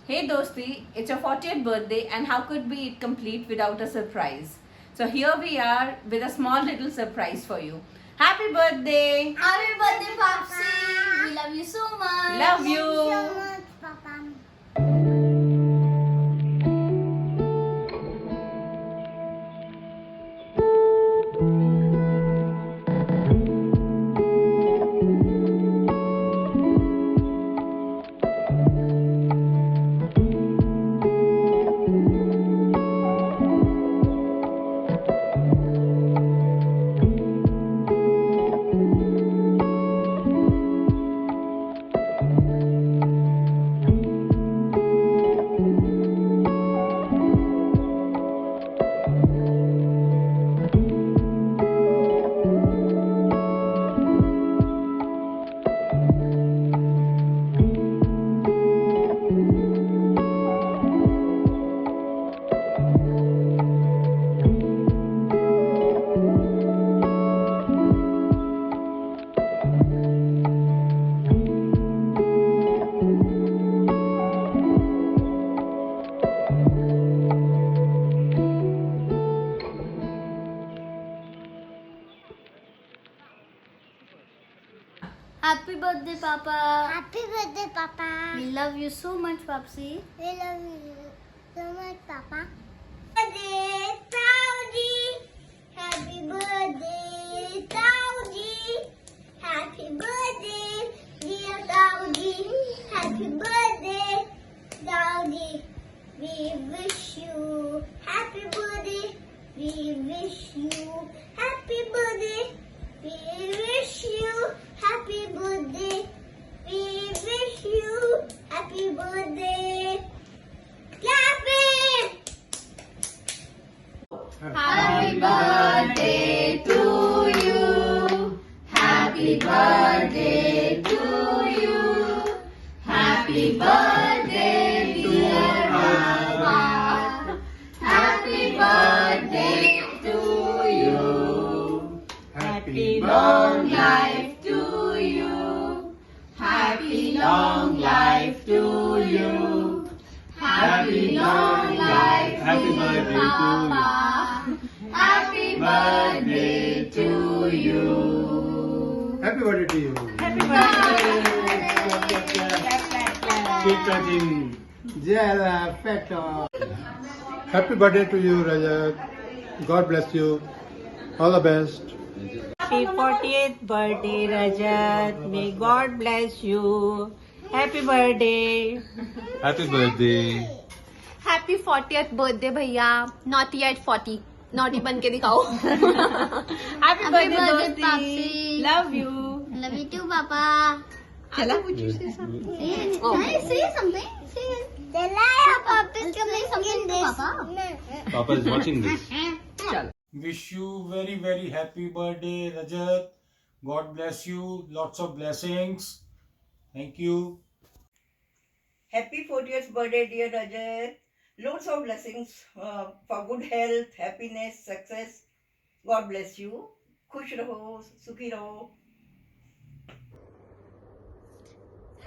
Hey Dosti, it's your 40th birthday and how could be it complete without a surprise? So here we are with a small little surprise for you. Happy birthday! Happy birthday, Popsy! We love you so much. Love you! so much, Papa. Happy birthday, Papa. Happy birthday, Papa. We love you so much, Popsy. We love you so much, Papa. Birthday, Taudi. Happy birthday, Taudi. Happy birthday, dear Taudi. Happy birthday, Taudi. We wish you happy birthday. We wish you happy birthday. We wish you happy birthday. We wish you happy birthday. Clap it! Happy birthday to you. Happy birthday to you. Happy birthday, dear Papa. Happy birthday to you. Happy long life to you. Happy long life to you. Happy long life Happy birthday to you. Papa. Happy birthday to you. Happy birthday to you. Happy Cake cutting. Jella, petal. Happy birthday to you, Rajat. God bless you. All the best. Happy 40th birthday, Rajat. May God bless you. Happy birthday. Happy birthday. Happy 40th birthday भैया not yet 40 naughty बन के दिखाओ happy birthday, birthday Popsy. Love you. Love you too, Papa. चला Say something. Say it. Papa is coming something to Papa. Papa is watching this. Wish you very very happy birthday, Rajat. God bless you. Lots of blessings. Thank you. Happy 40th birthday, dear Rajat. Loads of blessings for good health, happiness, success. God bless you. खुश रहो, सुखी रहो.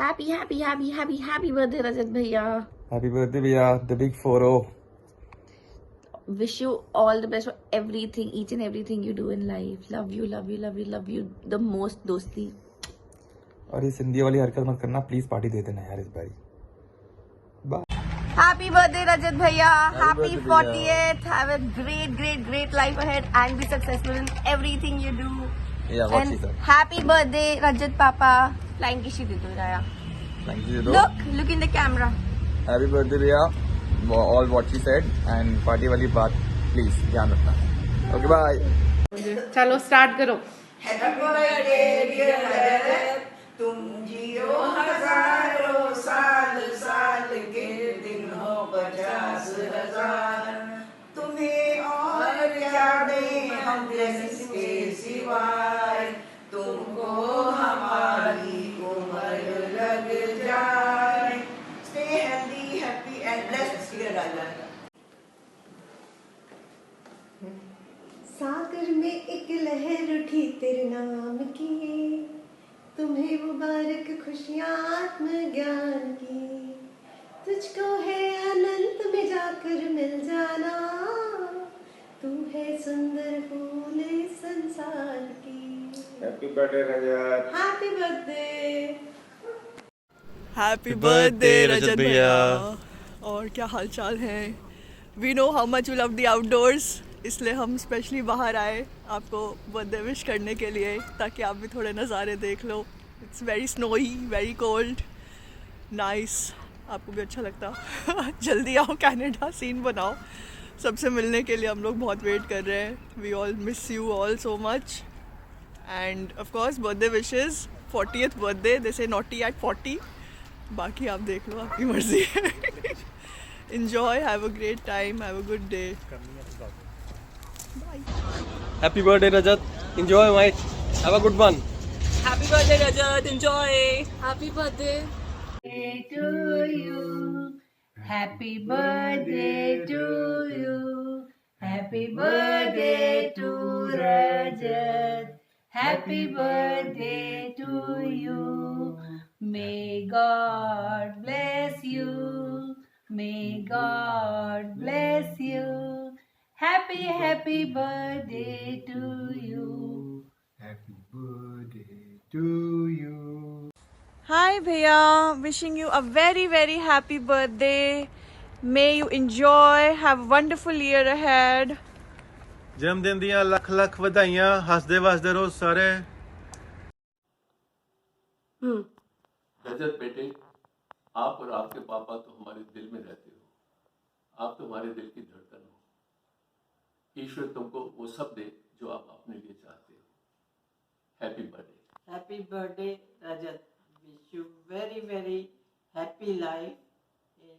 Happy birthday Rajat भैया Happy birthday, Bhaiya. The big 4-0. Wish you all the best for everything each and everything you do in life love you the most दोस्ती और ये हिंदी वाली हरकत मत करना प्लीज, पार्टी दे देना यार इस बारी. Happy birthday Rajat bhaiya happy 40th have a great life ahead and be successful in everything you do Yeah, what she said. Happy birthday Rajat पापा फ्लाइंग किसी दे दो राया Thank you. Look in the camera Happy birthday, Bhaiya. All what she said and party वाली बात please ध्यान रखना. Okay, bye. चलो start करो. Happy birthday, dear Rajat. तुम जियो हजारों साल, साल के दिन हो 50,000. तुम्हें और क्या दें हम blessings के सिवाय. तुमको हमारी उम्र लग जाए. Stay healthy, happy and blessed, dear Rajat. सागर में एक लहर उठी तेरे नाम की, तुम्हें मुबारक खुशियाँ आत्मज्ञान की. तुझको है अनंत में जाकर मिल जाना, तू है सुंदर फूल इस संसार की। Happy birthday Rajat. Happy birthday. Happy birthday Rajat bhaiya. और क्या हाल चाल है? We know how much you love the outdoors, इसलिए हम स्पेशली बाहर आए आपको बर्थडे विश करने के लिए, ताकि आप भी थोड़े नज़ारे देख लो। It's very snowy, very cold, nice, आपको भी अच्छा लगता। जल्दी आओ कनाडा, सीन बनाओ। सबसे मिलने के लिए हम लोग बहुत वेट कर रहे हैं। We all miss you all so much and of course birthday wishes, 40th birthday, they say naughty eight 40। बाकी आप देख लो, आपकी मर्जी है। Enjoy, have a great time, have a good day. Bye. Happy birthday Rajat. Enjoy mate. Have a good one. Happy birthday Rajat, enjoy. Happy birthday. To you. Happy birthday to you. Happy birthday to Rajat. Happy birthday to you. May God bless you. May God bless you. Happy birthday to you. Happy birthday to you. Hi भैया, wishing you a very very happy birthday. May you enjoy, have a wonderful year ahead. जन्मदिन ਦੀਆਂ ਲੱਖ ਲੱਖ ਵਧਾਈਆਂ, ਹੱਸਦੇ ਵਸਦੇ ਰਹੋ ਸਾਰੇ। रजत बेटे, आप और आपके पापा तो हमारे दिल में रहते हो। आप तो हमारे दिल की धड़कन हो। ईश्वर तुमको वो सब दे जो आप अपने लिए चाहते हो। Happy birthday. Happy birthday Rajat, wish you very very happy life in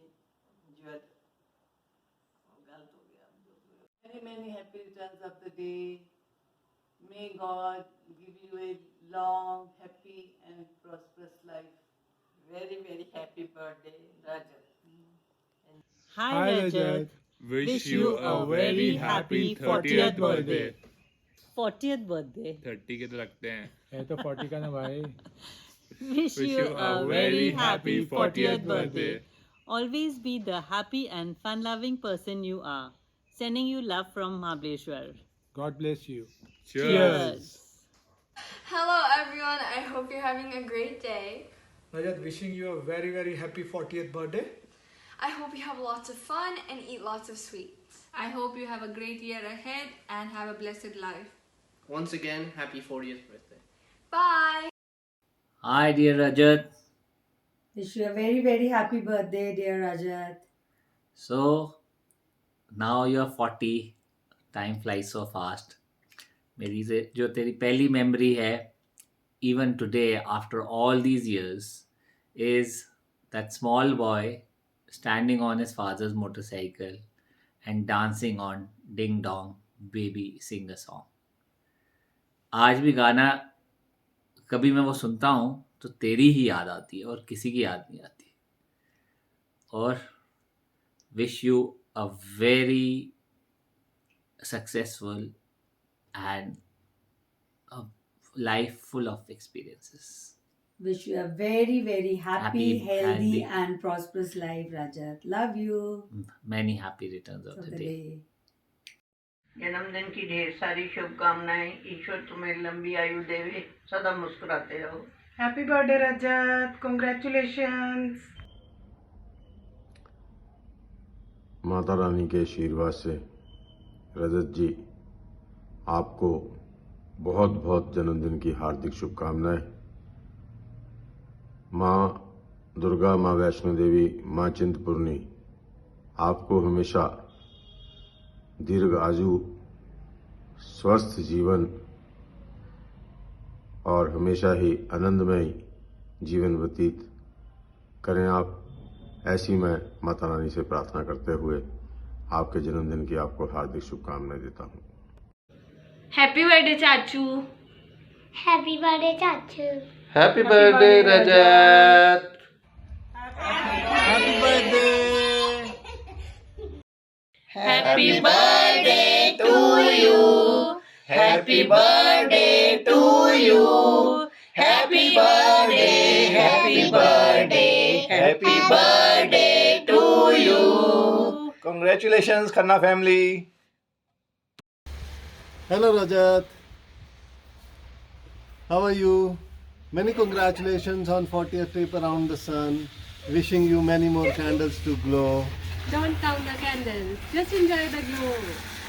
Many many happy returns of the day. May God give you a long, happy and prosperous life. very very happy birthday Rajat. Hi Rajat. Wish you a very happy 30th birthday. 40th birthday. 30 के तो लगते हैं। ये तो 40 का ना भाई। Wish you a very happy 40th birthday. Always be the happy and fun-loving person you are. Sending you love from Mahabaleshwar. God bless you. Cheers. Hello everyone, I hope you're having a great day. Rajat, wishing you a very very happy 40th birthday. I hope you have lots of fun and eat lots of sweets. I hope you have a great year ahead and have a blessed life. Once again, happy 40th birthday. Bye. Hi dear Rajat. Wish you a very very happy birthday dear Rajat. So now you're 40. Time flies so fast. मेरी से जो तेरी पहली memory है, even today after all these years, is that small boy standing on his father's motorcycle and dancing on Ding Dong Baby Sing a Song. आज भी गाना कभी मैं वो सुनता हूँ तो तेरी ही याद आती है और किसी की याद नहीं आती। और wish you a very successful and a life full of experiences. Wish you a very very happy, healthy healthy and prosperous life Rajat. Love you. Many happy returns of For the the day. day. जन्मदिन की ढेर सारी शुभकामनाएं। ईश्वर तुम्हें लंबी आयु देवे, सदा मुस्कुराते रहो। Happy birthday Rajat. Congratulations. Mata Rani के आशीर्वाद से रजत जी आपको बहुत बहुत जन्मदिन की हार्दिक शुभकामनाएं। माँ दुर्गा, माँ वैष्णो देवी, माँ चिंतपूर्णी आपको हमेशा दीर्घ आयु, स्वस्थ जीवन और हमेशा ही आनंदमय जीवन व्यतीत करें। आप ऐसी मैं माता रानी से प्रार्थना करते हुए आपके जन्मदिन की आपको हार्दिक शुभकामनाएं देता हूँ। Happy birthday Chachu. Happy birthday Chachu. Happy birthday Rajat. Happy birthday. Happy birthday to you. Happy birthday to you. Happy birthday, happy birthday, happy birthday to Congratulations, Khanna family. Hello Rajat. How are you? Many congratulations on 40th trip around the sun. Wishing you many more candles to glow. Don't count the candles. Just enjoy the glow.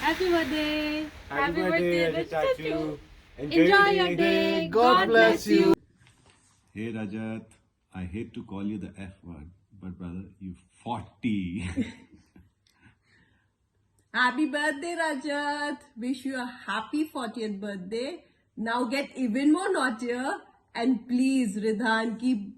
Happy birthday. Happy birthday, Chachu. Enjoy your day. God bless you. Hey Rajat, I hate to call you the F word, but brother, you 40. Happy birthday, Rajat. Wish you a happy 40th birthday. Now get even more naughtier. And please, Ridhan, keep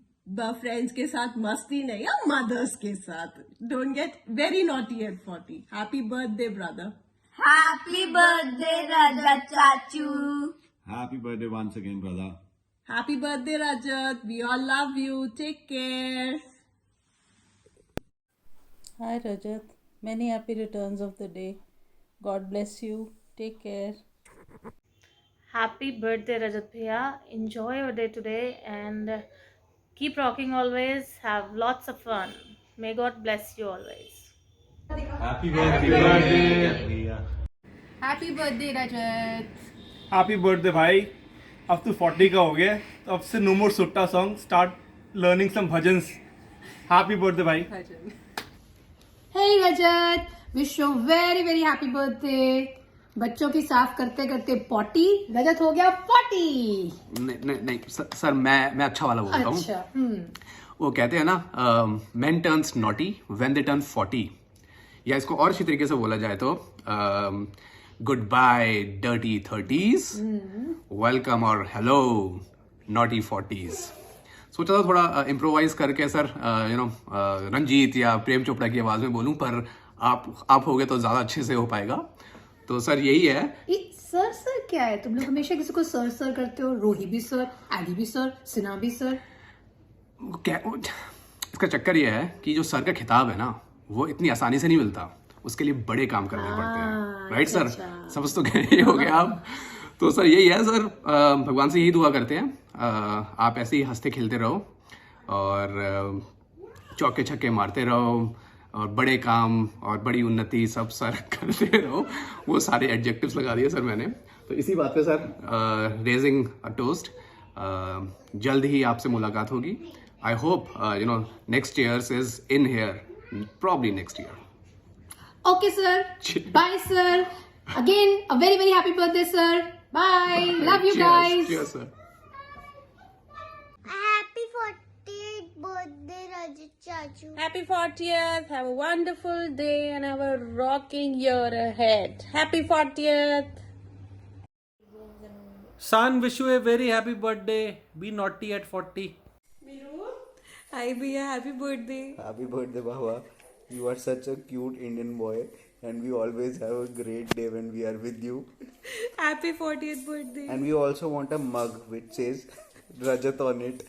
friends के साथ मस्ती नहीं या mothers के साथ. Don't get very naughty at 40. Happy birthday, brother. Happy birthday, Rajat Chachu. Happy birthday once again, brother. Happy birthday, Rajat. We all love you. Take care. Hi Rajat, many happy returns of the day. God bless you. Take care. Happy birthday, Rajat Bhaiya. Enjoy your day today and keep rocking always. Have lots of fun. May God bless you always. Happy birthday. Happy birthday, Rajat. Happy birthday, भाई. अब तू 40 का हो गया है, तो अब से no more sutta song. Start learning some bhajans. Happy birthday, भाई. Hey Rajat, wish you very very happy birthday. बच्चों की साफ करते करते पॉटी, रजत हो गया 40. नहीं सर मैं अच्छा वाला बोलता हूँ. अच्छा. वो कहते हैं ना, men turns naughty when they turn 40. या इसको और अच्छी तरीके से बोला जाए तो good bye dirty 30s, welcome और हेलो नॉटी 40s. सोचा था थोड़ा इम्प्रोवाइज करके सर रंजीत या प्रेम चोपड़ा की आवाज में बोलूं, पर आप हो गए तो ज्यादा अच्छे से हो पाएगा. तो सर यही है. सर सर क्या है? तुम लोग हमेशा किसी को सर सर करते हो. रोही भी सर, आदि भी सर, सिन्हा भी सर. इसका चक्कर ये है कि जो सर का खिताब है ना, वो इतनी आसानी से नहीं मिलता. उसके लिए बड़े काम करने पड़ते हैं. राइट सर, समझ तो गए हो गया आप. तो सर यही है सर, भगवान से यही दुआ करते हैं आप ऐसे ही हंसते खेलते रहो और चौके छक्के मारते रहो और बड़े काम और बड़ी उन्नति सब सर करते रहो. वो सारे एडजेक्टिव्स लगा दिए सर मैंने. तो इसी बात पे सर रेजिंग अ टोस्ट. जल्द ही आपसे मुलाकात होगी. I hope next years is in here, probably next year. Okay, sir. Bye, sir. Again, a very, very happy birthday, sir. Bye. Love you guys. Cheers, sir. Happy 40th birthday, Rajat Chachu. Happy 40th. Have a wonderful day and have a rocking year ahead. Happy 40th. Son, wish you a very happy birthday. Be naughty at 40. Hi, Bia. Happy birthday. Happy birthday, Bahwa. You are such a cute Indian boy, and we always have a great day when we are with you. Happy 40th birthday. And we also want a mug which says Rajat on it.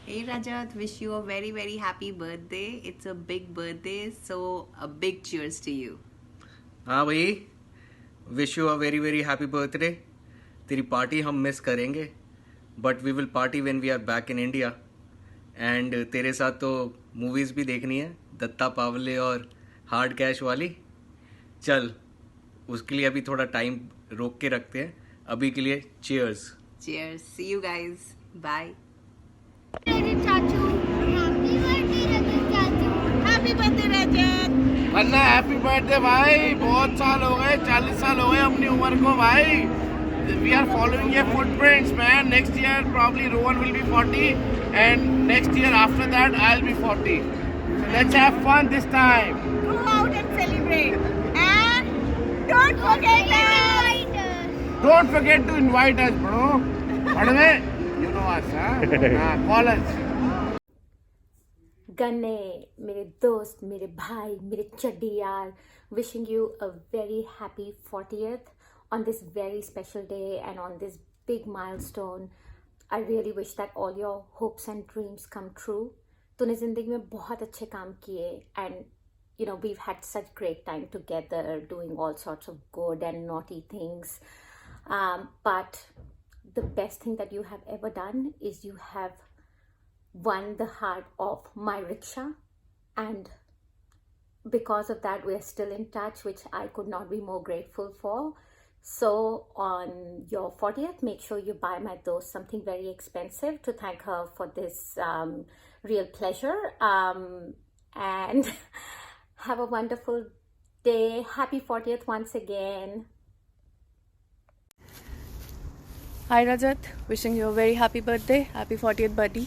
Hey Rajat, wish you a very very happy birthday. It's a big birthday, so a big cheers to you. हाँ भाई, wish you a very very happy birthday. तेरी party हम miss करेंगे, but we will party when we are back in India. And तेरे साथ तो movies भी देखनी है, दत्ता पावले और हार्ड कैश वाली. चल उसके लिए अभी थोड़ा टाइम रोक के रखते हैं. अभी के लिए cheers. Cheers. See you guys. Bye. Rajat Chachu. Happy birthday, Rajat Chachu. Happy birthday, Rajat. वरना हैप्पी बर्थडे भाई. बहुत साल हो गए, 40 साल हो गए अपनी उम्र को भाई. We are following your footprints, man. Next year, probably Rohan will be 40, and next year after that, I'll be 40. So let's have fun this time. Go out and celebrate. And don't forget us. Don't forget to invite us, bro. Padme, you know us, huh? Call us. गन्ने, मेरे दोस्त, मेरे भाई, मेरे चड्डी यार, wishing you a very happy 40th. On this very special day and on this big milestone, I really wish that all your hopes and dreams come true. तूने ज़िंदगी में बहुत अच्छे काम किए and we've had such great time together doing all sorts of good and naughty things. But the best thing that you have ever done is you have won the heart of my rickshaw, and because of that we're still in touch, which I could not be more grateful for. So on your 40th, make sure you buy my dost something very expensive to thank her for this real pleasure, and have a wonderful day. Happy 40th once again. Hi Rajat, wishing you a very happy birthday, happy 40th birthday.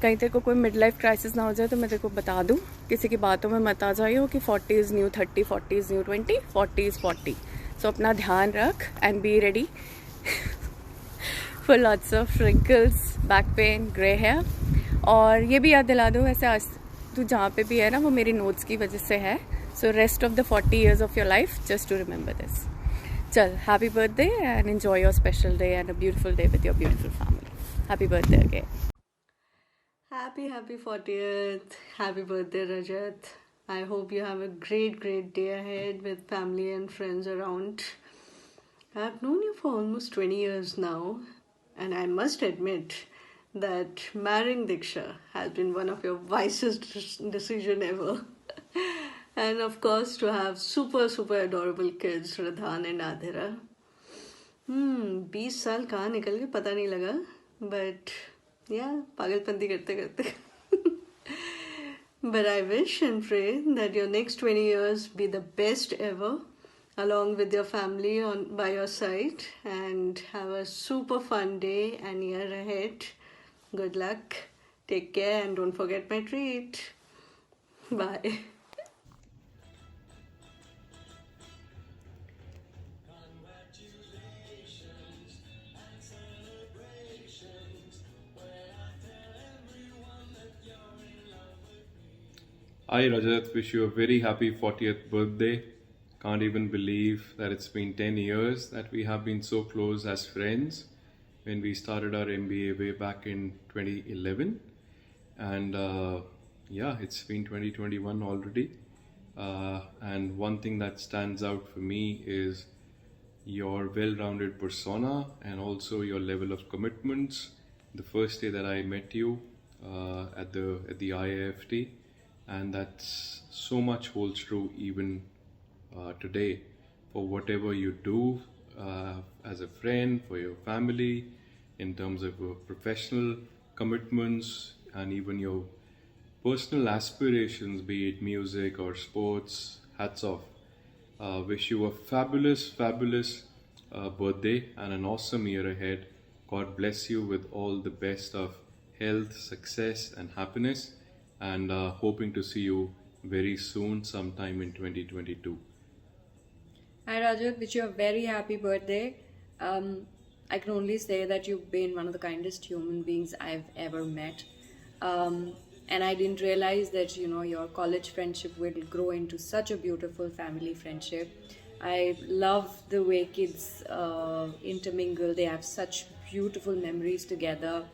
कहीं तेरे को कोई mid life crisis ना हो जाए तो मैं तेरे को बता दूँ, किसी की बातों में मत आ जाइए कि 40 is new 30, 40 is new 20, 40 is 40। So अपना ध्यान रख and be ready for lots of wrinkles, back pain, grey hair. और ये भी याद दिला दूँ, वैसे आज तू जहाँ पे भी है ना वो मेरी नोट्स की वजह से है। So rest of the 40 years of your life, just to remember this. Chal, happy birthday and enjoy your special day and a beautiful day with your beautiful family. Happy birthday again. Happy 40th. Happy birthday, Rajat. I hope you have a great day ahead with family and friends around. I've known you for almost 20 years now, and I must admit that marrying Diksha has been one of your wisest decision ever. And of course, to have super adorable kids, Radhan and Adhira. 20 साल कहाँ निकल गए पता नहीं लगा, but yeah, पागलपंती करते करते. But I wish and pray that your next 20 years be the best ever, along with your family by your side, and have a super fun day and year ahead. Good luck, take care, and don't forget my treat. Bye. Hi Rajat, wish you a very happy 40th birthday. Can't even believe that it's been 10 years that we have been so close as friends when we started our MBA way back in 2011. And yeah, it's been 2021 already. And one thing that stands out for me is your well-rounded persona and also your level of commitments. The first day that I met you at the IAFT, and that's so much holds true even today for whatever you do as a friend, for your family, in terms of your professional commitments and even your personal aspirations, be it music or sports. Hats off. Wish you a fabulous birthday and an awesome year ahead. God bless you with all the best of health, success and happiness, and hoping to see you very soon sometime in 2022. Hi Rajat, wish you a very happy birthday. I can only say that you've been one of the kindest human beings I've ever met. And I didn't realize that, you know, your college friendship will grow into such a beautiful family friendship. I love the way kids intermingle. They have such beautiful memories together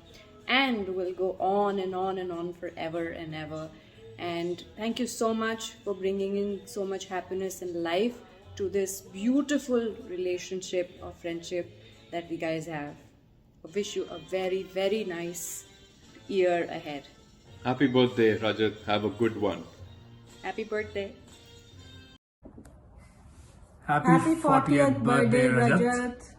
and will go on and on and on forever and ever. And thank you so much for bringing in so much happiness in life to this beautiful relationship or friendship that we guys have. I wish you a very nice year ahead. Happy birthday, Rajat. Have a good one. Happy birthday. Happy 40th birthday, Rajat.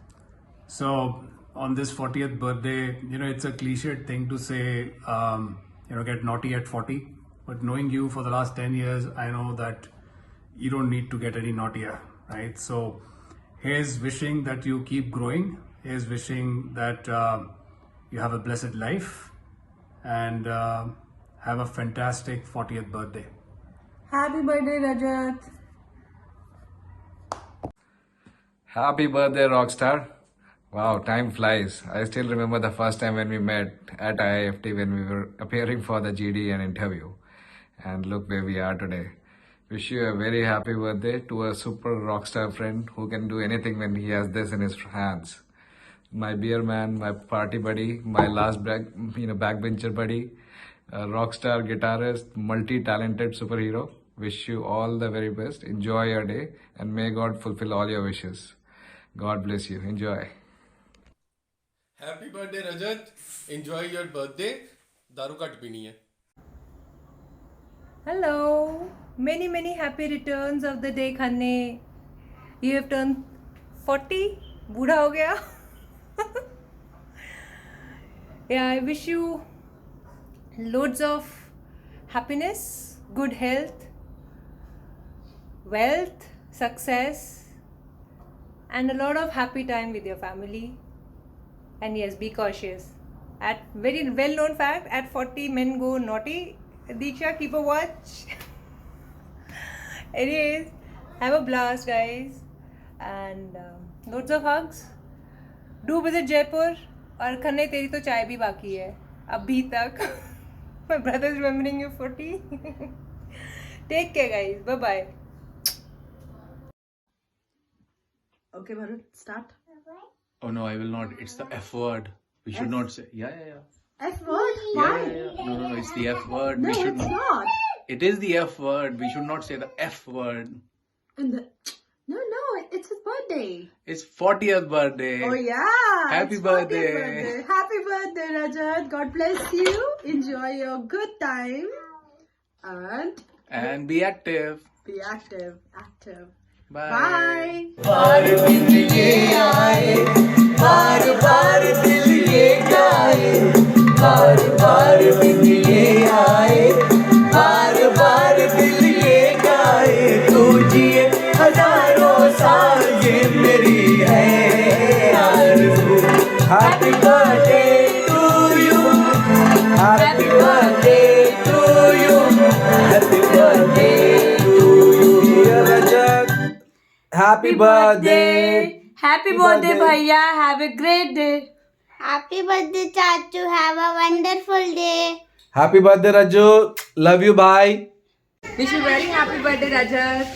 So on this 40th birthday, you know, it's a cliched thing to say, you know, get naughty at 40. But knowing you for the last 10 years, I know that you don't need to get any naughtier, right? So here's wishing that you keep growing. Here's wishing that you have a blessed life and have a fantastic 40th birthday. Happy birthday, Rajat. Happy birthday, Rockstar. Wow, time flies. I still remember the first time when we met at IIFT when we were appearing for the GD and interview. And look where we are today. Wish you a very happy birthday to a super rockstar friend who can do anything when he has this in his hands. My beer man, my party buddy, my last backbencher buddy, a rockstar guitarist, multi-talented superhero. Wish you all the very best. Enjoy your day and may God fulfill all your wishes. God bless you. Enjoy. Happy birthday, Rajat. Enjoy your birthday. दारू cut पीनी है। Hello, many happy returns of the day खन्ने. You have turned 40, बूढ़ा हो गया. Yeah, I wish you loads of happiness, good health, wealth, success, and a lot of happy time with your family. And yes, be cautious. At very well known fact, at 40 men go naughty. Deeksha, keep a watch. Anyways, have a blast, guys, and loads of hugs. Do visit Jaipur. और खन्ने तेरी तो चाय भी बाकी है अभी तक. My brother is remembering you 40. Take care, guys. Bye bye. Okay, Bharat, start. Oh no, I will not. It's the F word. We should not say. Yeah. F word? Why? No, it's the F word. No, We should it's not. It is the F word. We should not say the F word. No, it's his birthday. It's 40th birthday. Oh yeah. Happy it's 40th birthday. Happy birthday, Rajat. God bless you. Enjoy your good time. And be active. Be active. Bye. Bye. बार दिन ये आए, बार बार दिल ये गाए, बार बार दिन ये आए, बार बार दिल ये गाए, तू जिए हजारों साल ये मेरी है आरज़ू. Happy birthday to you, happy birthday to you, happy birthday to you, dear Rajat. Happy birthday. Happy birthday, Bhaiya. Have a great day. Happy birthday, Chachu. Have a wonderful day. Happy birthday, Raju. Love you. Bye. Wish you very happy birthday, Rajat.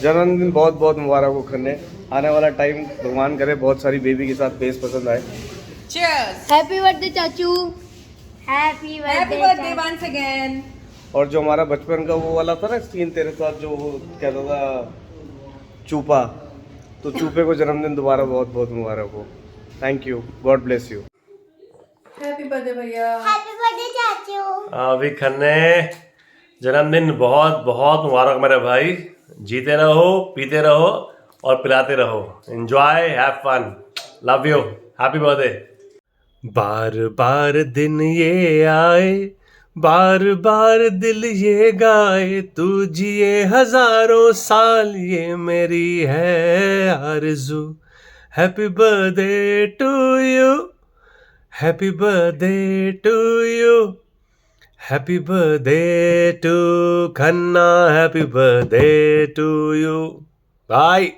जन्मदिन बहुत बहुत मुबारक हो खन्ने. आने वाला time भगवान करे बहुत सारी बेबी के साथ फेस पसंद आए. Cheers. Happy birthday, Chachu. Happy birthday once again. और जो हमारा बचपन का वो वाला था ना सीन तेरे साथ जो वो कहता था चूपा, तो चूपे को जन्मदिन दोबारा बहुत बहुत मुबारक हो. Thank you. God bless you. Happy birthday, भैया. Happy birthday, Chachu. अभी खन्ने जन्मदिन बहुत बहुत मुबारक मेरे भाई. जीते रहो, पीते रहो और पिलाते रहो. Enjoy, have fun. Love you. Happy birthday. बार बार दिन ये आए, बार बार दिल ये गाए, तू जिए हजारों साल ये मेरी है आरज़ू. Happy birthday to you, happy birthday to you, happy birthday to Khanna, happy birthday to you. भाई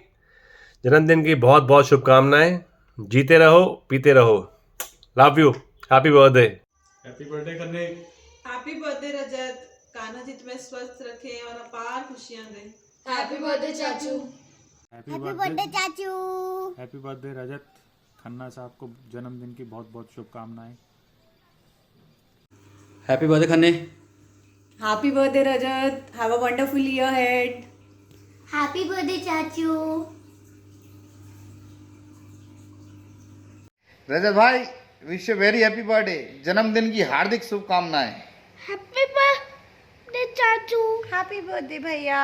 जन्मदिन की बहुत बहुत शुभकामनाएं. जीते रहो, पीते रहो. Love you. Happy birthday. Happy birthday खन्ने. हैप्पी बर्थडे रजत. कान्हा जी तुम्हें स्वस्थ रखे और अपार खुशियां दे. हैप्पी बर्थडे, चाचू. हैप्पी बर्थडे, चाचू. हैप्पी बर्थडे रजत. खन्ना साहब को जन्मदिन की बहुत बहुत शुभकामनाएं. हैप्पी बर्थडे खन्ने. Happy birthday, Rajat. Have a wonderful year ahead. Happy birthday, Chachu. रजत भाई wish you very happy birthday. जन्मदिन की हार्दिक शुभकामनाएं. Happy birthday, Chachu. Happy birthday भैया.